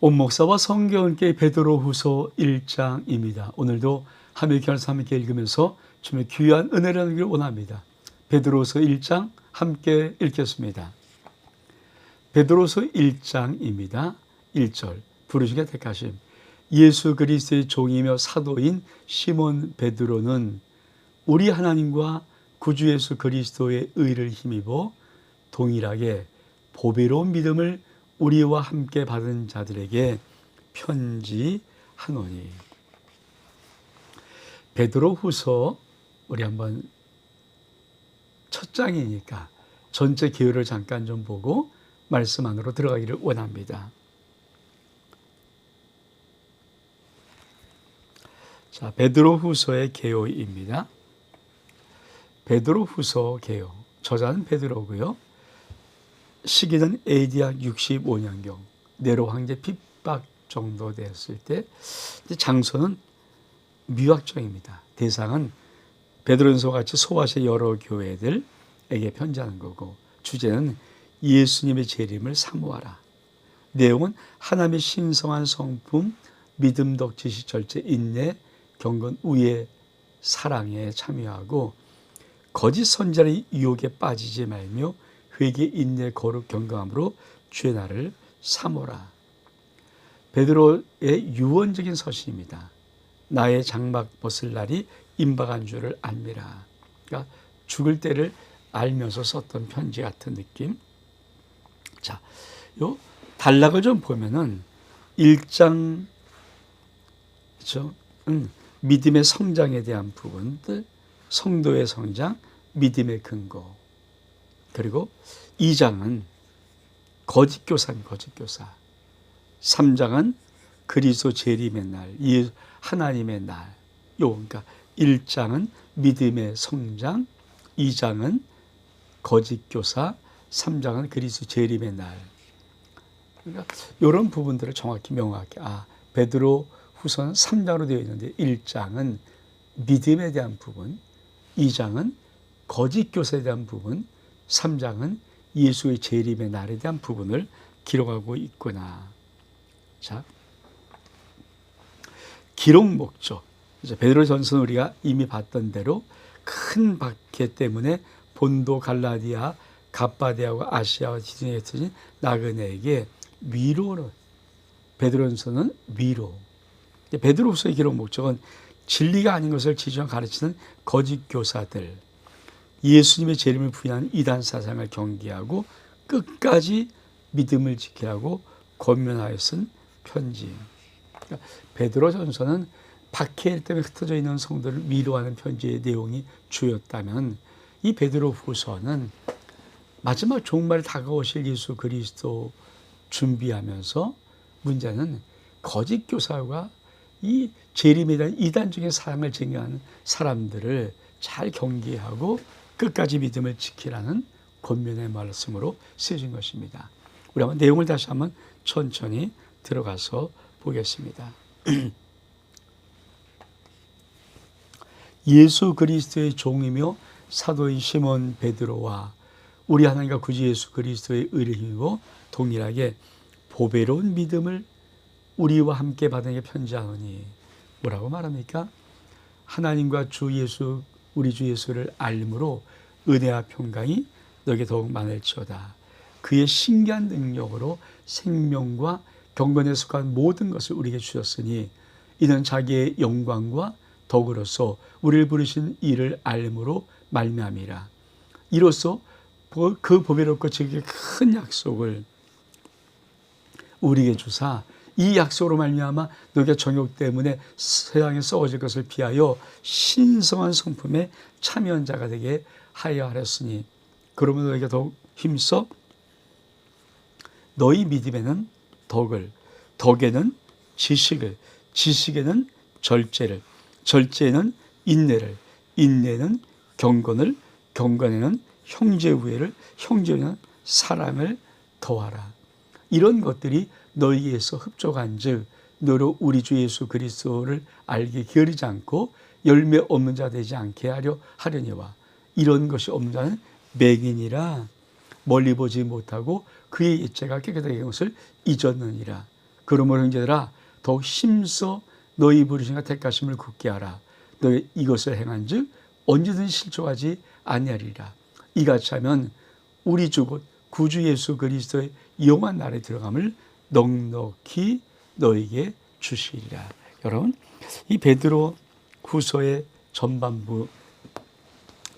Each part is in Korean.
온 목사와 성경께 베드로후서 1장입니다. 오늘도 함께 읽으면서 주님의 귀한 은혜를 나누기를 원합니다. 베드로후서 1장 함께 읽겠습니다. 베드로후서 1장입니다. 1절 부르시게 택하심 예수 그리스도의 종이며 사도인 시몬 베드로는 우리 하나님과 구주 예수 그리스도의 의를 힘입어 동일하게 보배로운 믿음을 우리와 함께 받은 자들에게 편지하노니. 베드로후서 우리 한번 첫 장이니까 전체 개요를 잠깐 좀 보고 말씀 안으로 들어가기를 원합니다. 자, 베드로후서의 개요입니다. 베드로후서 개요. 저자는 베드로고요. 시기는 AD약 65년경 네로 황제 핍박 정도 됐을 때, 장소는 미확정입니다. 대상은 베드로전서 같이 소아시아 여러 교회들에게 편지하는 거고, 주제는 예수님의 재림을 사모하라. 내용은 하나님의 신성한 성품, 믿음, 덕, 지식, 절제, 인내, 경건, 우애, 사랑에 참여하고 거짓 선지자의 유혹에 빠지지 말며 회개, 인내, 거룩, 경건함으로 주의 날을 사모라. 베드로의 유언적인 서신입니다. 나의 장막 벗을 날이 임박한 줄을 알미라. 그러니까 죽을 때를 알면서 썼던 편지 같은 느낌. 자, 요 단락을 좀 보면은 1장, 그렇죠? 믿음의 성장에 대한 부분들, 성도의 성장, 믿음의 근거. 그리고 2장은 거짓교사입니다. 거짓교사. 3장은 그리스도 재림의 날, 하나님의 날. 그러니까 1장은 믿음의 성장, 2장은 거짓교사, 3장은 그리스도 재림의 날. 그러니까 이런 부분들을 정확히 명확히, 베드로 후서는 3장으로 되어 있는데 1장은 믿음에 대한 부분, 2장은 거짓교사에 대한 부분, 3장은 예수의 재림의 날에 대한 부분을 기록하고 있구나. 자, 기록 목적. 베드로전서는 우리가 이미 봤던 대로 큰 박해 때문에 본도, 갈라디아, 갑바디아와 아시아와 지중해에 흩어진 나그네에게 위로로, 베드로전서는 위로. 베드로후서의 기록 목적은 진리가 아닌 것을 지지하고 가르치는 거짓 교사들, 예수님의 재림을 부인하는 이단 사상을 경계하고 끝까지 믿음을 지키라고 권면하여 쓴 편지. 그러니까 베드로전서는 박해 때문에 흩어져 있는 성도를 위로하는 편지의 내용이 주였다면, 이 베드로후서는 마지막 종말에 다가오실 예수 그리스도 준비하면서 문제는 거짓 교사와 이 재림에 대한 이단적인 사랑을 쟁여하는 사람들을 잘 경계하고 끝까지 믿음을 지키라는 권면의 말씀으로 쓰여진 것입니다. 우리 한번 내용을 다시 한번 천천히 들어가서 보겠습니다. 예수 그리스도의 종이며 사도인 시몬 베드로와 우리 하나님과 구주 예수 그리스도의 의를 힘입어 동일하게 보배로운 믿음을 우리와 함께 받은 게 편지하노니. 뭐라고 말합니까? 하나님과 우리 주 예수를 알므로 은혜와 평강이 너에게 더욱 많을지어다. 그의 신기한 능력으로 생명과 경건에 속한 모든 것을 우리에게 주셨으니 이는 자기의 영광과 덕으로서 우리를 부르신 이를 알므로 말미암이라. 이로써 그 보배롭고 지극히 큰 약속을 우리에게 주사 이 약속으로 말미암아 너희가 정욕 때문에 세상에 썩어질 것을 피하여 신성한 성품에 참여한 자가 되게 하여 하렸으니, 그러면 너희가 더욱 힘써 너희 믿음에는 덕을, 덕에는 지식을, 지식에는 절제를, 절제에는 인내를, 인내는 경건을, 경건에는 형제우애를, 형제우애는 사랑을 더하라. 이런 것들이 너희에서 흡족한 즉 너로 우리 주 예수 그리스도를 알게 게으르지 않고 열매 없는 자 되지 않게 하려니와 이런 것이 없는 자는 맹인이라 멀리 보지 못하고 그의 예체가 깨끗하게 된 것을 잊었느니라. 그러므로 형제들아 더욱 힘써 너희 부르심과 택하심을 굳게 하라. 너희 이것을 행한즉 언제든지 실족하지 아니하리라. 이같이 하면 우리 주 곧 구주 예수 그리스도의 영원한 날에 들어감을 넉넉히 너에게 주시리라. 여러분, 이 베드로 후서의 전반부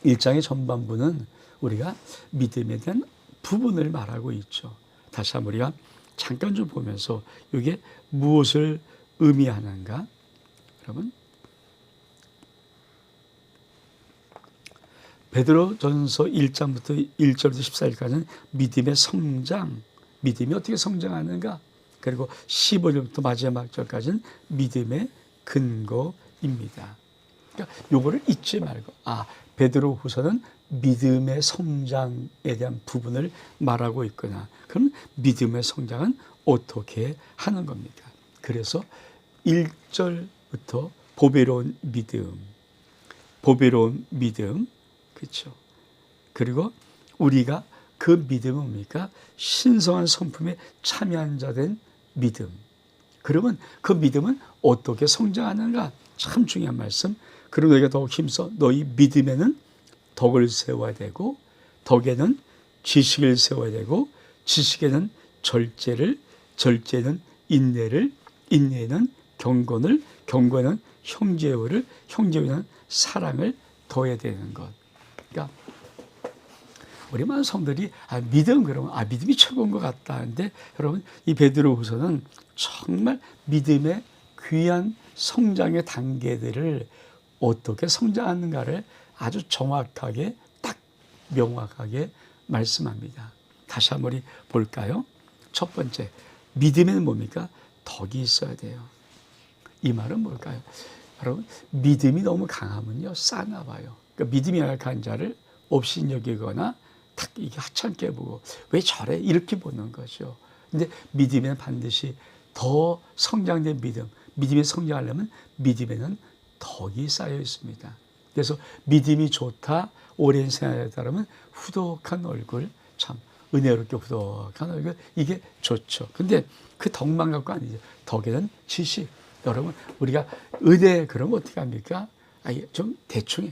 1장의 전반부는 우리가 믿음에 대한 부분을 말하고 있죠. 다시 한번 우리가 잠깐 좀 보면서 이게 무엇을 의미하는가? 여러분, 베드로전서 1장부터 1절부터 14절까지는 믿음의 성장, 믿음이 어떻게 성장하는가? 그리고 15절부터 마지막 절까지는 믿음의 근거입니다. 그러니까 요거를 잊지 말고, 베드로 후서는 믿음의 성장에 대한 부분을 말하고 있구나. 그럼 믿음의 성장은 어떻게 하는 겁니까? 그래서 1절부터 보배로운 믿음, 그렇죠. 그리고 우리가 그 믿음은 뭡니까? 신성한 성품에 참여한 자 된 믿음. 그러면 그 믿음은 어떻게 성장하는가? 참 중요한 말씀. 그리고 너희가 더욱 힘써 너희 믿음에는 덕을 세워야 되고, 덕에는 지식을 세워야 되고, 지식에는 절제를, 절제는 인내를, 인내는 경건을, 경건은 형제우를, 형제우는 사랑을 더해야 되는 것. 그러니까 우리 많은 성들이 믿음 그러면 믿음이 최고인 것 같다 하는데, 여러분 이 베드로후서는 정말 믿음의 귀한 성장의 단계들을 어떻게 성장하는가를 아주 정확하게 딱 명확하게 말씀합니다. 다시 한번 우리 볼까요? 첫 번째, 믿음에는 뭡니까? 덕이 있어야 돼요. 이 말은 뭘까요? 여러분, 믿음이 너무 강하면요 싸나 봐요. 그러니까 믿음이 약한 자를 업신여기거나 딱 이게 하찮게 보고 왜 저래 이렇게 보는 거죠. 근데 믿음에는 반드시 더 성장된 믿음이 성장하려면 믿음에는 덕이 쌓여 있습니다. 그래서 믿음이 좋다, 오랜 생활에 따르면 후덕한 얼굴, 참 은혜롭게 후덕한 얼굴, 이게 좋죠. 근데 그 덕만 갖고 아니죠. 덕에는 지식. 여러분, 우리가 은혜 그러면 어떻게 합니까? 좀 대충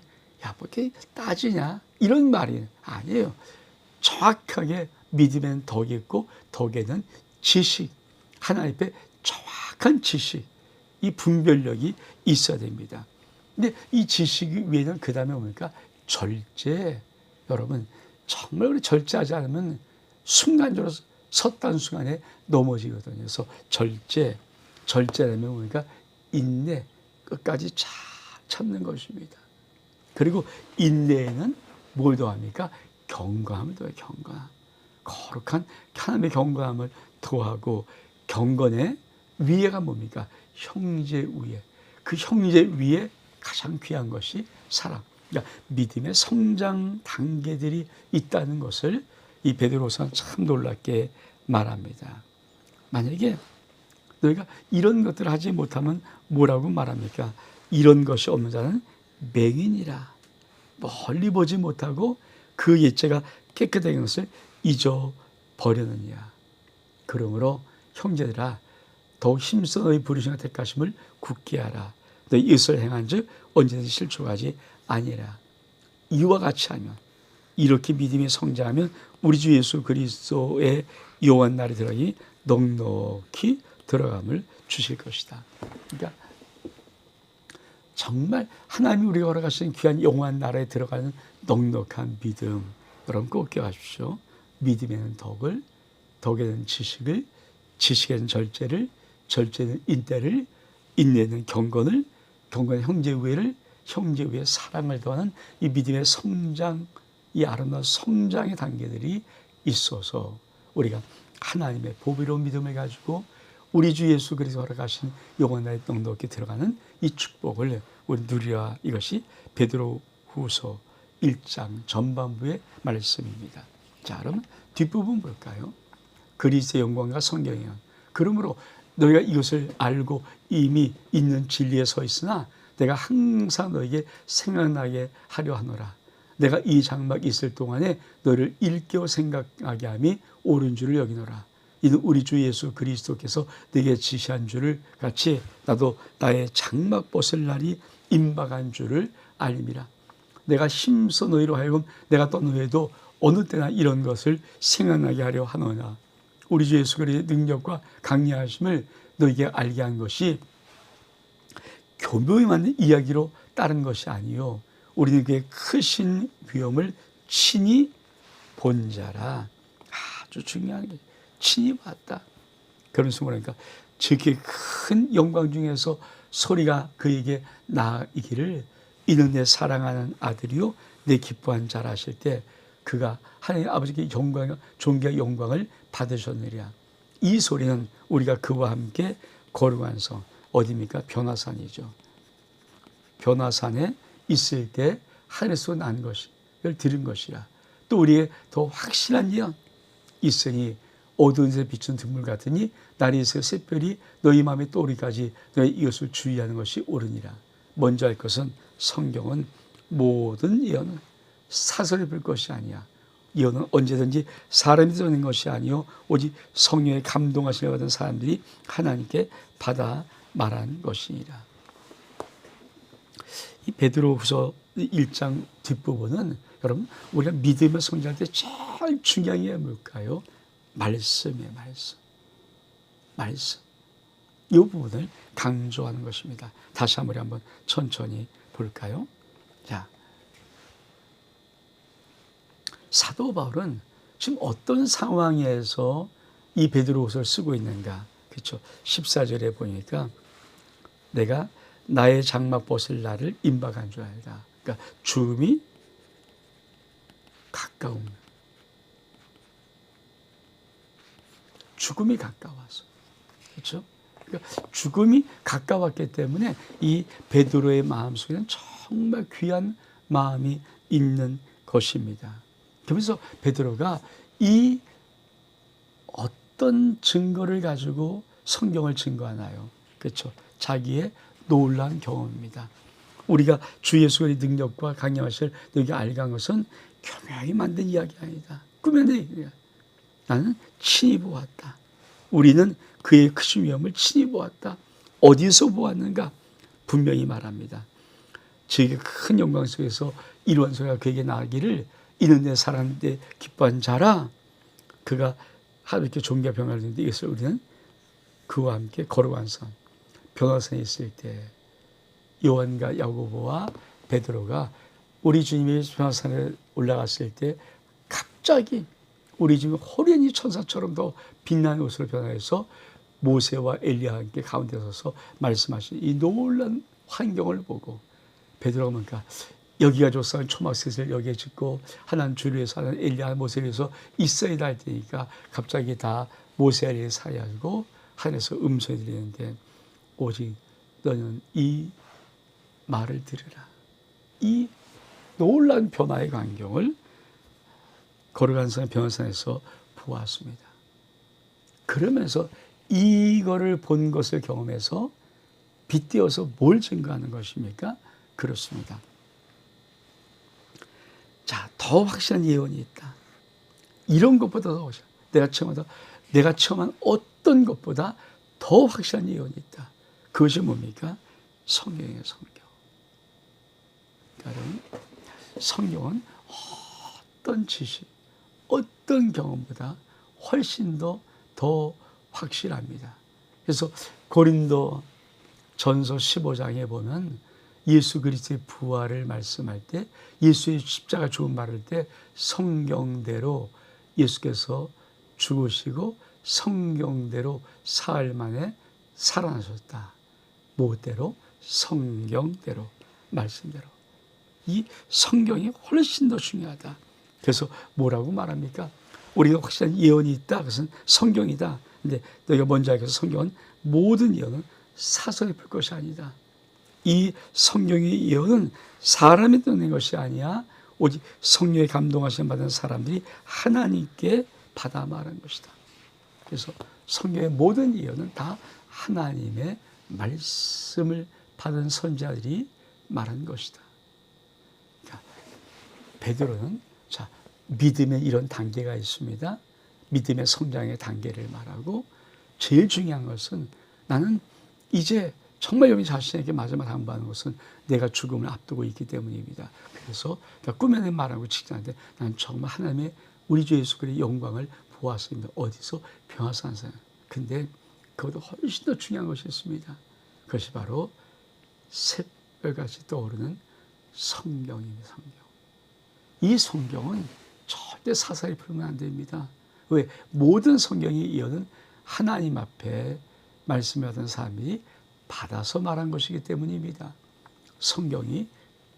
뭐 이렇게 따지냐 이런 말이 아니에요. 정확하게 믿음에는 덕이 있고, 덕에는 지식, 하나님 앞에 정확한 지식, 이 분별력이 있어야 됩니다. 근데 이 지식 위에는 그 다음에 뭡니까? 절제. 여러분, 정말 우리 절제하지 않으면 순간적으로 섰다는 순간에 넘어지거든요. 그래서 절제라면 뭡니까? 인내, 끝까지 잘 참는 것입니다. 그리고 인내에는 뭘 더합니까? 경건함을 더해요. 경건함. 거룩한 하나님의 경건함을 더하고, 경건의 위에가 뭡니까? 형제우애. 그 형제위에 가장 귀한 것이 사랑. 그러니까 믿음의 성장 단계들이 있다는 것을 이 베드로서는 참 놀랍게 말합니다. 만약에 너희가 이런 것들을 하지 못하면 뭐라고 말합니까? 이런 것이 없는 자는 맹인이라. 멀리 보지 못하고 그 예체가 깨끗한 것을 잊어버리느니라. 그러므로 형제들아, 더욱 힘써 너희 부르심과 택하심을 굳게 하라. 너희 이것을 행한즉 언제든지 실족하지 아니라. 이와 같이 하면, 이렇게 믿음이 성장하면 우리 주 예수 그리스도의 영원한 날에 들어가니 넉넉히 들어감을 주실 것이다. 그러니까 정말 하나님이 우리가 허락하신 귀한 영원한 나라에 들어가는 넉넉한 믿음, 여러분 꼭 기억하십시오. 믿음에는 덕을, 덕에는 지식을, 지식에는 절제를, 절제는 인내를, 인내는 경건을, 경건은 형제우애를, 형제우애 사랑을 더하는 이 믿음의 성장, 이 아름다운 성장의 단계들이 있어서 우리가 하나님의 보배로운 믿음을 가지고 우리 주 예수 그리스도 허락하신 영원한 넉넉히 들어가는 이 축복을 우리 누리라. 이것이 베드로후서 1장 전반부의 말씀입니다. 자, 그러면 뒷부분 볼까요? 그리스도의 영광과 성경의 영. 그러므로 너희가 이것을 알고 이미 있는 진리에 서 있으나 내가 항상 너에게 생각나게 하려 하노라. 내가 이 장막 있을 동안에 너를 일깨워 생각하게 함이 옳은 줄을 여기노라. 이는 우리 주 예수 그리스도께서 내게 지시한 줄을 같이 나도 나의 장막 벗을 날이 임박한 줄을 알림이라. 내가 힘써 너희로 하여금 내가 떤 후에도 어느 때나 이런 것을 생각나게 하려 하노나. 우리 주 예수 그리스도의 능력과 강력하심을 너희에게 알게 한 것이 교묘히 맞는 이야기로 따른 것이 아니요 우리는 그의 크신 위엄을 친히 본 자라. 아주 중요한 게 친히 봤다. 그런 순간이니까 저렇게 큰 영광 중에서 소리가 그에게 나이기를 이는 내 사랑하는 아들이요 내 기뻐한 자라 하실 때 그가 하나님 아버지께 영광, 존귀와 영광을 받으셨느랴. 이 소리는 우리가 그와 함께 거룩한 성 어디입니까? 변화산이죠. 변화산에 있을 때 하늘에서 난 것을 들은 것이라. 또 우리의 더 확실한 예언 있으니 어두운 새 비춘 등불 같으니 날이 새 새별이 너희 마음에 떠오르기까지 너희 이것을 주의하는 것이 옳으니라. 먼저 할 것은 성경은 모든 예언은 사설에 볼 것이 아니야. 예언은 언제든지 사람이 전하는 것이 아니요 오직 성령의 감동하심을 받은 사람들이 하나님께 받아 말한 것이니라. 이 베드로후서 1장 뒷부분은 여러분 우리가 믿음을 성장할 때 제일 중요한 게 뭘까요? 말씀이에요. 말씀. 이 부분을 강조하는 것입니다. 다시 한번 천천히 볼까요? 자, 사도 바울은 지금 어떤 상황에서 이 베드로후서를 쓰고 있는가? 그렇죠. 14절에 보니까 내가 나의 장막 벗을 날을 임박한 줄 알다. 그러니까 죽음이 가까움. 죽음이 가까워서. 그렇죠? 그러니까 죽음이 가까웠기 때문에 이 베드로의 마음속에는 정말 귀한 마음이 있는 것입니다. 그래서 베드로가 이 어떤 증거를 가지고 성경을 증거하나요? 그렇죠? 자기의 놀라운 경험입니다. 우리가 주 예수의 능력과 강력하심을 너희가 알게 한 것은 교묘하게 만든 이야기 아니다. 꾸며낸 얘기야. 나는 친히 보았다. 우리는 그의 크신 위엄을 친히 보았다. 어디서 보았는가? 분명히 말합니다. 저에게 큰 영광 속에서 이루한 소리가 그에게 나기를 이는 내 사랑하는데 기뻐한 자라. 그가 하나님께 존귀와 평안을 주는데 이것을 우리는 그와 함께 거룩한 성 변화산에 있을 때 요한과 야고보와 베드로가 우리 주님이 변화산에 올라갔을 때 갑자기 우리 주님이 호련히 천사처럼 더 빛나는 옷으로 변화해서 모세와 엘리야와 함께 가운데 서서 말씀하신 이 놀라운 환경을 보고 베드로가 뭔가 여기가 조상은 초막셋을 여기에 짓고 하나님 주를 위해서 하나님 엘리야 모세를 위해서 있어야 할 테니까 갑자기 다 모세 엘리야를 사야하고 하늘에서 음성이 들리는데 오직 너는 이 말을 들으라. 이 놀라운 변화의 광경을 거룩한 산 변화산에서 보았습니다. 그러면서 이거를 본 것을 경험해서 빗대어서 뭘 증거하는 것입니까? 그렇습니다. 자, 더 확실한 예언이 있다. 이런 것보다 더 확실한, 내가 체험한 어떤 것보다 더 확실한 예언이 있다. 그것이 뭡니까? 성경이에요, 성경. 여러분, 성경은 어떤 지식, 어떤 경험보다 훨씬 더 확실합니다. 그래서 고린도 전서 15장에 보면 예수 그리스도의 부활을 말씀할 때 예수의 십자가 죽음 말할 때 성경대로 예수께서 죽으시고 성경대로 사흘 만에 살아나셨다. 무엇대로? 성경대로, 말씀대로. 이 성경이 훨씬 더 중요하다. 그래서 뭐라고 말합니까? 우리가 확실한 예언이 있다. 그것은 성경이다. 근데 너희가 먼저 알겠어. 성경은 모든 예언은 사설에 볼 것이 아니다. 이 성경의 예언은 사람이 듣는 것이 아니야. 오직 성령의 감동하심 받은 사람들이 하나님께 받아 말한 것이다. 그래서 성경의 모든 예언은 다 하나님의 말씀을 받은 선지자들이 말한 것이다. 그러니까 베드로는 믿음에 이런 단계가 있습니다. 믿음의 성장의 단계를 말하고 제일 중요한 것은 나는 이제 정말 여러분 자신에게 마지막 당부하는 것은 내가 죽음을 앞두고 있기 때문입니다. 그래서 꿈에는 말하고 직장인데 나는 정말 하나님의 우리 주 예수 그리스도의 영광을 보았습니다. 어디서? 평화산상. 근데 그것도 훨씬 더 중요한 것이 있습니다. 그것이 바로 새별같이 떠오르는 성경입니다. 성경. 이 성경은 절대 사사히 풀면 안 됩니다. 왜? 모든 성경이 이어는 하나님 앞에 말씀하던 사람이 받아서 말한 것이기 때문입니다. 성경이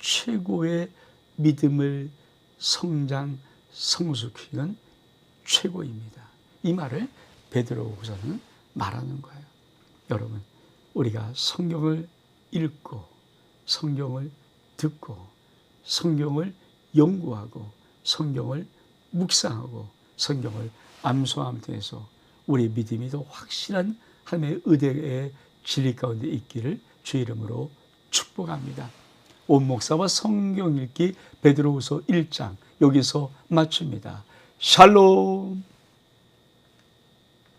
최고의 믿음을 성장, 성숙시키는 최고입니다. 이 말을 베드로후서는 말하는 거예요. 여러분, 우리가 성경을 읽고 성경을 듣고 성경을 연구하고 성경을 묵상하고 성경을 암송함 통해서 우리 믿음이 더 확실한 하나님의 의대의 진리 가운데 있기를 주의 이름으로 축복합니다. 온 목사와 성경 읽기 베드로후서 1장 여기서 마칩니다. 샬롬.